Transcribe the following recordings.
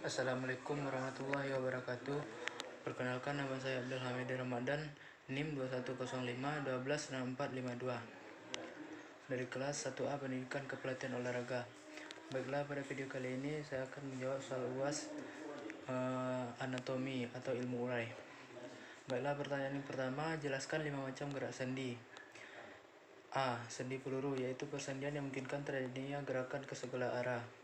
Assalamualaikum warahmatullahi wabarakatuh. Perkenalkan, nama saya Abdul Hamid Ramadan, NIM 2105 126452 dari kelas 1A Pendidikan Kepelatihan Olahraga. Baiklah, pada video kali ini saya akan menjawab soal UAS anatomi atau ilmu urai. Baiklah, pertanyaan yang pertama, jelaskan 5 macam gerak sendi. A. Sendi peluru, yaitu persendian yang memungkinkan terjadinya gerakan ke segala arah.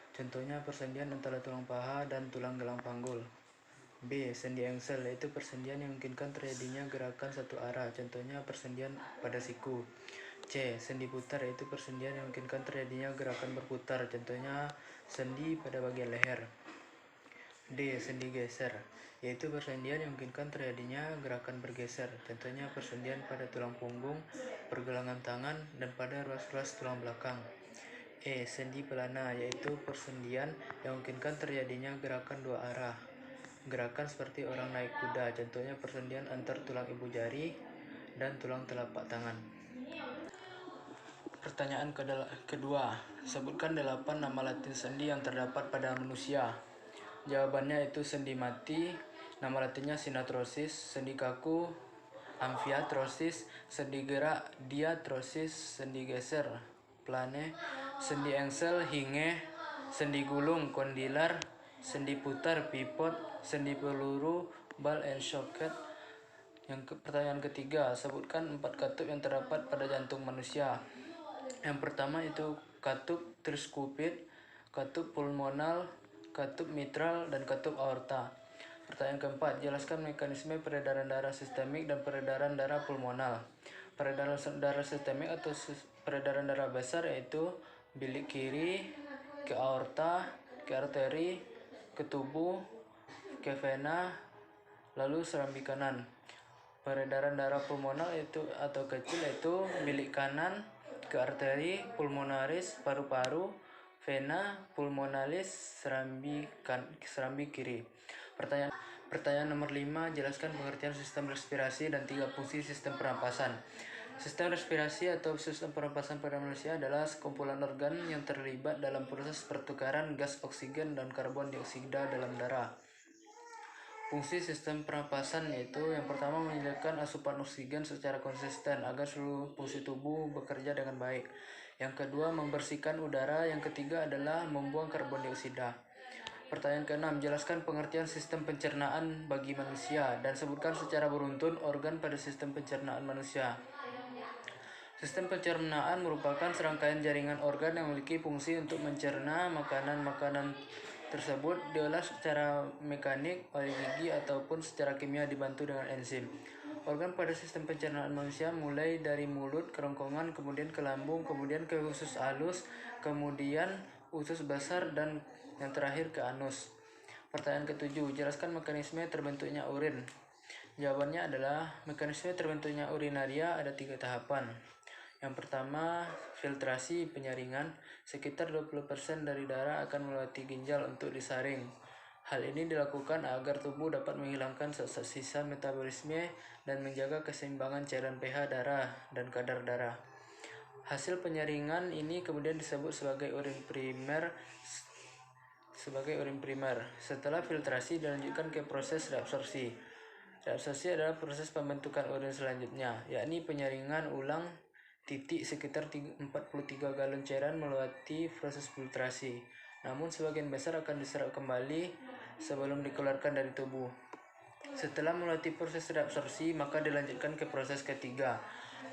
Contohnya persendian antara tulang paha dan tulang gelang panggul. B. Sendi engsel, yaitu persendian yang memungkinkan terjadinya gerakan satu arah. Contohnya persendian pada siku. C. Sendi putar, yaitu persendian yang memungkinkan terjadinya gerakan berputar. Contohnya sendi pada bagian leher. D. Sendi geser, yaitu persendian yang memungkinkan terjadinya gerakan bergeser. Contohnya persendian pada tulang punggung, pergelangan tangan, dan pada ruas-ruas tulang belakang. E. Sendi pelana, yaitu persendian yang memungkinkan terjadinya gerakan dua arah. Gerakan seperti orang naik kuda, contohnya persendian antar tulang ibu jari dan tulang telapak tangan. Pertanyaan kedua, sebutkan 8 nama latin sendi yang terdapat pada manusia. Jawabannya itu sendi mati, nama latinnya sinatrosis, sendi kaku amfiatrosis, sendi gerak diatrosis, sendi geser plane, sendi engsel hinge, sendi gulung kondilar, sendi putar pivot, sendi peluru ball and socket. Pertanyaan ketiga, sebutkan 4 katup yang terdapat pada jantung manusia. Yang pertama itu katup triskupit, katup pulmonal, katup mitral, dan katup aorta. Pertanyaan keempat, jelaskan mekanisme peredaran darah sistemik dan peredaran darah pulmonal. Peredaran darah sistemik atau peredaran darah besar yaitu bilik kiri ke aorta, ke arteri, ke tubuh, ke vena, lalu serambi kanan. Peredaran darah pulmonal itu atau kecil yaitu bilik kanan ke arteri pulmonaris, paru-paru, vena pulmonalis, serambi kiri. Pertanyaan nomor 5, jelaskan pengertian sistem respirasi dan 3 fungsi sistem pernapasan. Sistem respirasi atau sistem pernapasan pada manusia adalah sekumpulan organ yang terlibat dalam proses pertukaran gas oksigen dan karbon dioksida dalam darah. Fungsi sistem pernapasan yaitu yang pertama menyediakan asupan oksigen secara konsisten agar seluruh fungsi tubuh bekerja dengan baik. Yang kedua, membersihkan udara. Yang ketiga adalah membuang karbon dioksida. Pertanyaan ke-6, jelaskan pengertian sistem pencernaan bagi manusia dan sebutkan secara beruntun organ pada sistem pencernaan manusia. Sistem pencernaan merupakan serangkaian jaringan organ yang memiliki fungsi untuk mencerna makanan tersebut diolah secara mekanik oleh gigi ataupun secara kimia dibantu dengan enzim. Organ pada sistem pencernaan manusia mulai dari mulut, kerongkongan, kemudian ke lambung, kemudian ke usus halus, kemudian usus besar, dan yang terakhir ke anus. Pertanyaan ke-7, jelaskan mekanisme terbentuknya urin. Jawabannya adalah mekanisme terbentuknya urinaria ada 3 tahapan. Yang pertama, filtrasi penyaringan. Sekitar 20% dari darah akan melewati ginjal untuk disaring. Hal ini dilakukan agar tubuh dapat menghilangkan sisa metabolisme dan menjaga keseimbangan cairan pH darah dan kadar darah. Hasil penyaringan ini kemudian disebut sebagai urin primer. Setelah filtrasi dilanjutkan ke proses reabsorpsi. Reabsorpsi adalah proses pembentukan urin selanjutnya, yakni penyaringan ulang sekitar 43 galon cairan melewati proses filtrasi. Namun sebagian besar akan diserap kembali sebelum dikeluarkan dari tubuh. Setelah melewati proses reabsorpsi, maka dilanjutkan ke proses ketiga.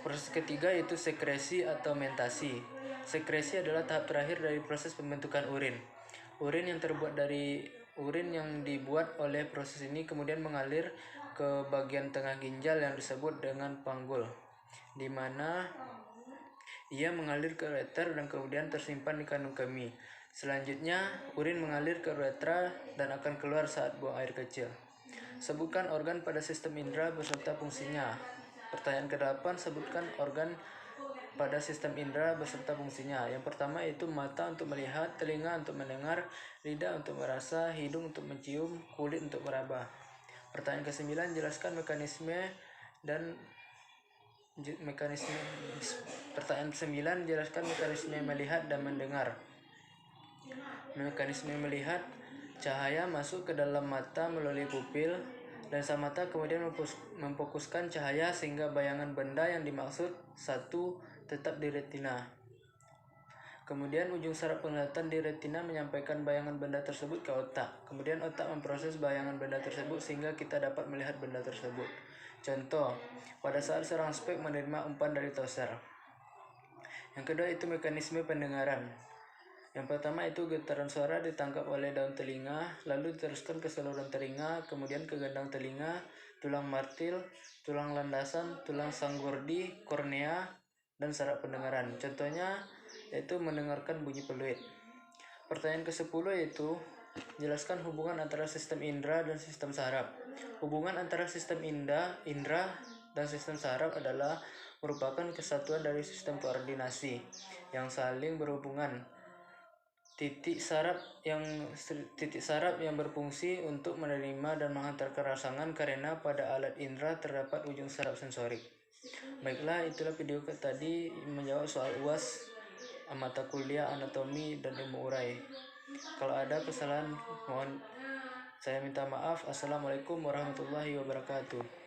Proses ketiga yaitu sekresi atau mentasi. Sekresi adalah tahap terakhir dari proses pembentukan urin. Urin yang dibuat oleh proses ini kemudian mengalir ke bagian tengah ginjal yang disebut dengan panggul, di mana ia mengalir ke ureter dan kemudian tersimpan di kandung kemih. Selanjutnya, urin mengalir ke uretra dan akan keluar saat buang air kecil. Sebutkan organ pada sistem indera beserta fungsinya. Pertanyaan ke-8, sebutkan organ pada sistem indera beserta fungsinya. Yang pertama yaitu mata untuk melihat, telinga untuk mendengar, lidah untuk merasa, hidung untuk mencium, kulit untuk meraba. Pertanyaan ke-9, jelaskan Pertanyaan 9, jelaskan mekanisme melihat dan mendengar. Mekanisme melihat Cahaya masuk ke dalam mata melalui pupil. Lensa mata kemudian memfokuskan cahaya sehingga bayangan benda yang dimaksud satu tetap di retina. Kemudian ujung saraf penglihatan di retina menyampaikan bayangan benda tersebut ke otak. Kemudian otak memproses bayangan benda tersebut sehingga kita dapat melihat benda tersebut. Contoh, pada saat seorang spek menerima umpan dari toser. Yang kedua itu mekanisme pendengaran. Yang pertama itu getaran suara ditangkap oleh daun telinga, lalu diteruskan ke saluran telinga, kemudian ke gendang telinga, tulang martil, tulang landasan, tulang sanggurdi, kornea, dan saraf pendengaran. Contohnya yaitu mendengarkan bunyi peluit. Pertanyaan ke-10 yaitu jelaskan hubungan antara sistem indera dan sistem saraf. Hubungan antara sistem indera dan sistem saraf adalah merupakan kesatuan dari sistem koordinasi yang saling berhubungan. Titik saraf yang berfungsi untuk menerima dan menghantarkan rangsangan karena pada alat indera terdapat ujung saraf sensorik. Baiklah, itulah video tadi menjawab soal UAS mata kuliah anatomi dan ilmu urai. Kalau ada kesalahan mohon saya minta maaf. Assalamualaikum warahmatullahi wabarakatuh.